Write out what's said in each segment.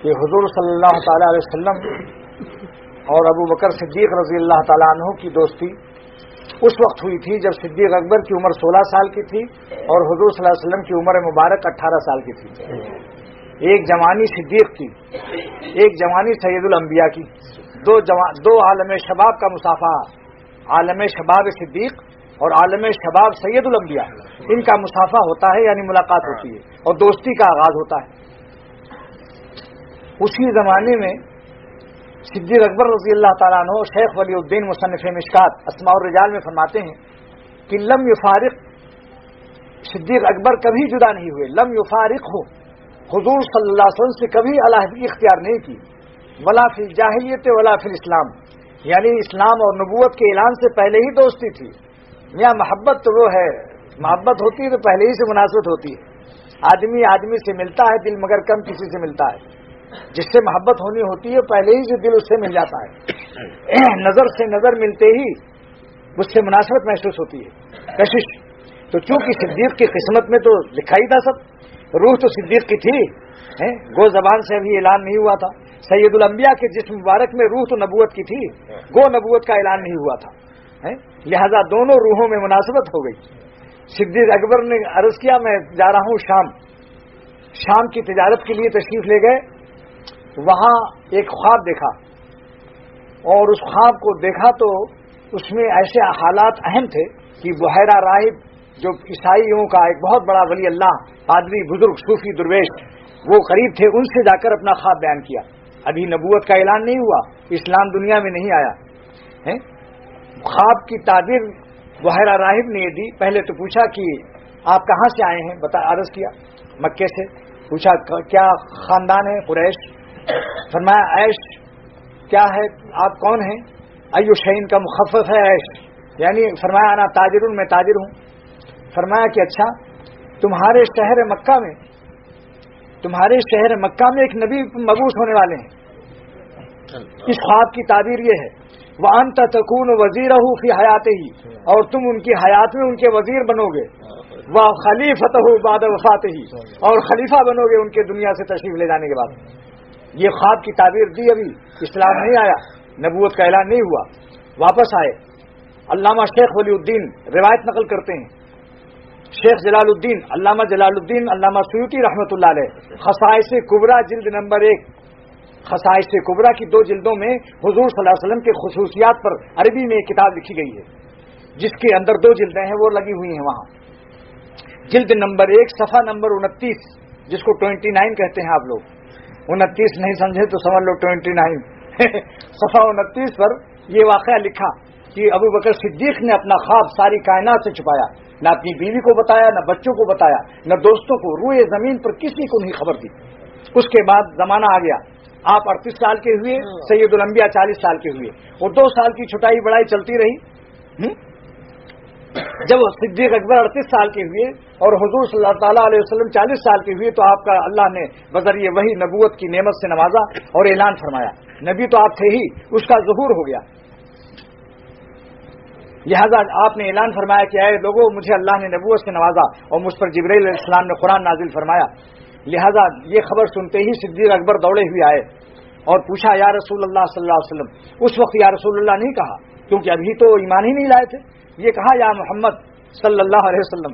کہ حضور صلی اللہ تعالی علیہ وسلم اور ابو بکر صدیق رضی اللہ تعالیٰ عنہ کی دوستی اس وقت ہوئی تھی جب صدیق اکبر کی عمر 16 سال کی تھی اور حضور صلی اللہ علیہ وسلم کی عمر مبارک 18 سال کی تھی. ایک جوانی صدیق کی، ایک جوانی سید الانبیاء کی، دو عالم شباب کا مصافحہ، عالم شباب صدیق اور عالم شباب سید الانبیاء، ان کا مصافحہ ہوتا ہے، یعنی ملاقات ہوتی ہے اور دوستی کا آغاز ہوتا ہے. اسی زمانے میں صدیق اکبر رضی اللہ تعالیٰ عنہ شیخ ولی الدین مصنف مشکات اسماء الرجال میں فرماتے ہیں کہ لم یفارق، صدیق اکبر کبھی جدا نہیں ہوئے، لم یفارق ہو، حضور صلی اللہ علیہ وسلم سے کبھی علیحدگی اختیار نہیں کی، ولا فی الجاہلیت ولا فی الاسلام، یعنی اسلام اور نبوت کے اعلان سے پہلے ہی دوستی تھی. یہاں محبت تو وہ ہے، محبت ہوتی ہے تو پہلے ہی سے مناسبت ہوتی ہے. آدمی آدمی سے ملتا ہے دل، مگر کم کسی سے ملتا ہے. جس سے محبت ہونی ہوتی ہے پہلے ہی سے دل اس سے مل جاتا ہے. نظر سے نظر ملتے ہی اس سے مناسبت محسوس ہوتی ہے، کشش. تو چونکہ صدیق کی قسمت میں تو لکھا ہی تھا سب، روح تو صدیق کی تھی، گو زبان سے ابھی اعلان نہیں ہوا تھا. سید الانبیاء کے جسم مبارک میں روح تو نبوت کی تھی، گو نبوت کا اعلان نہیں ہوا تھا، لہذا دونوں روحوں میں مناسبت ہو گئی. صدیق اکبر نے عرض کیا میں جا رہا ہوں شام کی تجارت کے لیے تشریف لے گئے. وہاں ایک خواب دیکھا اور اس خواب کو دیکھا تو اس میں ایسے حالات اہم تھے کہ بحیرہ راہب جو عیسائیوں کا ایک بہت بڑا ولی اللہ پادری بزرگ صوفی درویش وہ قریب تھے، ان سے جا کر اپنا خواب بیان کیا. ابھی نبوت کا اعلان نہیں ہوا، اسلام دنیا میں نہیں آیا. خواب کی تعبیر بحیرہ راہب نے یہ دی. پہلے تو پوچھا کہ آپ کہاں سے آئے ہیں، عرض کیا مکے سے. پوچھا کیا خاندان ہے، قریش. فرمایا عیش کیا ہے، آپ کون ہیں. ایو شعین کا مخفف ہے عیش، یعنی فرمایا انا تاجر، میں تاجر ہوں. فرمایا کہ اچھا تمہارے شہر مکہ میں ایک نبی مبعوث ہونے والے ہیں. اس خواب کی تعبیر یہ ہے وَأَنْتَ تَكُونُ وَزِيرَهُ فِي حَيَاتِهِ، اور تم ان کی حیات میں ان کے وزیر بنو گے. وَخَلِيفَتَهُ بَعْدَ وَفَاتِهِ، اور خلیفہ بنو گے ان کے دنیا سے تشریف لے جانے کے بعد. یہ خواب کی تعبیر دی. ابھی اسلام نہیں آیا، نبوت کا اعلان نہیں ہوا. واپس آئے. علامہ شیخ ولی الدین روایت نقل کرتے ہیں، شیخ جلال الدین علامہ جلال الدین علامہ سیوطی رحمۃ اللہ علیہ خصائص کبریٰ جلد نمبر 1، خصائص کبریٰ کی 2 جلدوں میں حضور صلی اللہ علیہ وسلم کے خصوصیات پر عربی میں ایک کتاب لکھی گئی ہے جس کے اندر 2 جلدیں ہیں، وہ لگی ہوئی ہیں وہاں. جلد نمبر 1 صفحہ نمبر 29، جس کو 29 کہتے ہیں آپ لوگ. 29 نہیں سمجھے تو سمجھ لو 29. صفحہ 29 پر یہ واقعہ لکھا کہ ابو بکر صدیق نے اپنا خواب ساری کائنات سے چھپایا، نہ اپنی بیوی کو بتایا، نہ بچوں کو بتایا، نہ دوستوں کو، روئے زمین پر کسی کو نہیں خبر دی. اس کے بعد زمانہ آ گیا، آپ 38 سال کے ہوئے، سید الانبیاء 40 سال کے ہوئے، اور 2 سال کی چھٹائی بڑائی چلتی رہی. جب صدیق اکبر 38 سال کے ہوئے اور حضور صلی اللہ تعالیٰ علیہ وسلم 40 سال کے ہوئے تو آپ کا اللہ نے بذریعہ وہی نبوت کی نعمت سے نوازا اور اعلان فرمایا. نبی تو آپ تھے ہی، اس کا ظہور ہو گیا. لہذا آپ نے اعلان فرمایا کہ اے لوگوں، مجھے اللہ نے نبوت سے نوازا اور مجھ پر جبرائیل علیہ السلام نے قرآن نازل فرمایا. لہذا یہ خبر سنتے ہی صدیق اکبر دوڑے ہوئے آئے اور پوچھا یا رسول اللہ صلی اللہ علیہ وسلم. اس وقت یا رسول اللہ نہیں کہا کیونکہ ابھی تو ایمان ہی نہیں لائے تھے. یہ کہا یا محمد صلی اللہ علیہ وسلم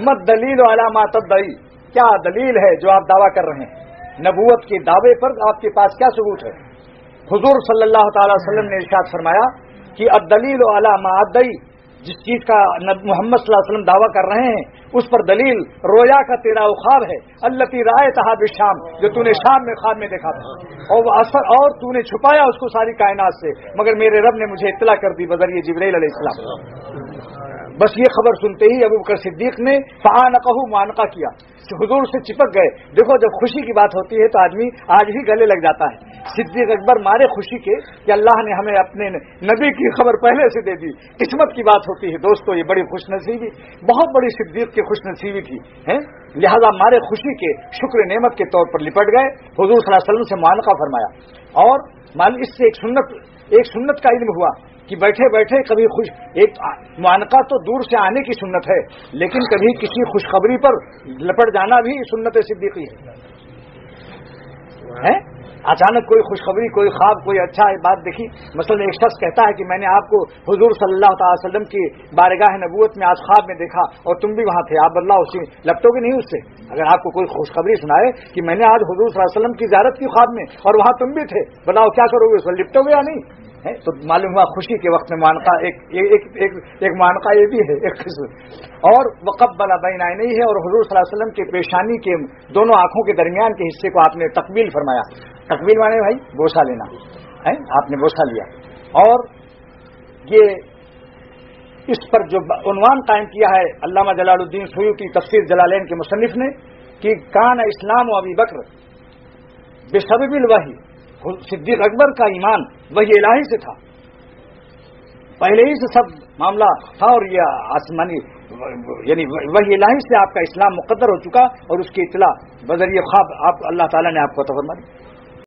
مت دلیل علی ما تدعی، کیا دلیل ہے جو آپ دعویٰ کر رہے ہیں، نبوت کے دعوے پر آپ کے پاس کیا ثبوت ہے. حضور صلی اللہ تعالی وسلم نے ارشاد فرمایا کہ الدلیل علی ما ادعی، جس چیز کا محمد صلی اللہ علیہ وسلم دعویٰ کر رہے ہیں اس پر دلیل رویا کا تیرا وہ خواب ہے، التی رأیتھا بالشام، جو تو نے شام میں خواب میں دیکھا تھا، اور وہ اثر اور تو نے چھپایا اس کو ساری کائنات سے، مگر میرے رب نے مجھے اطلاع کر دی بذریعہ جبرائیل علیہ السلام. بس یہ خبر سنتے ہی ابو بکر صدیق نے فعانقہ معانقہ کیا، حضور سے چپک گئے. دیکھو جب خوشی کی بات ہوتی ہے تو آدمی آج بھی گلے لگ جاتا ہے. صدیق اکبر مارے خوشی کے کہ اللہ نے ہمیں اپنے نبی کی خبر پہلے سے دے دی. قسمت کی بات ہوتی ہے دوستو، یہ بڑی خوش نصیبی، بہت بڑی صدیق کی خوش نصیبی تھی. لہذا مارے خوشی کے شکر نعمت کے طور پر لپٹ گئے. حضور صلی اللہ علیہ وسلم سے معانقہ فرمایا اور اس سے ایک سنت کا علم ہوا کہ بیٹھے بیٹھے کبھی ایک معانقہ تو دور سے آنے کی سنت ہے، لیکن کبھی کسی خوشخبری پر لپٹ جانا بھی سنت صدیقی ہے. اچانک کوئی خوشخبری، کوئی خواب، کوئی اچھا بات دیکھی. مثلا ایک شخص کہتا ہے کہ میں نے آپ کو حضور صلی اللہ تعالی وسلم کی بارگاہ نبوت میں آج خواب میں دیکھا اور تم بھی وہاں تھے، آپ بدلاؤ اسی لپٹو گے نہیں اس سے؟ اگر آپ کو کوئی خوشخبری سنائے کہ میں نے آج حضور صلی اللہ علیہ وسلم کی زیارت کی خواب میں اور وہاں تم بھی تھے، بتاؤ کیا کرو گے؟ اس پر لپٹو گے یا نہیں؟ تو معلوم ہوا خوشی کے وقت میں معانقہ ایک معانقہ یہ بھی ہے ایک قسم. اور وقبل بین عینیہ ہے، اور حضور صلی اللہ علیہ وسلم کے پیشانی کے دونوں آنکھوں کے درمیان کے حصے کو آپ نے تقبیل فرمایا. تقبیل مانے بھائی بوسہ لینا ہے، آپ نے بوسہ لیا. اور یہ اس پر جو عنوان قائم کیا ہے علامہ جلال الدین سیوطی تفسیر جلالین کے مصنف نے کہ کان اسلام و ابی بکر بسبب الوحی، صدیق اکبر کا ایمان وحی الہی سے تھا، پہلے ہی سے سب معاملہ تھا، اور یہ آسمانی یعنی وحی الہی سے آپ کا اسلام مقدر ہو چکا، اور اس کی اطلاع بذریعہ خواب آپ اللہ تعالیٰ نے آپ کو عطا فرمائی.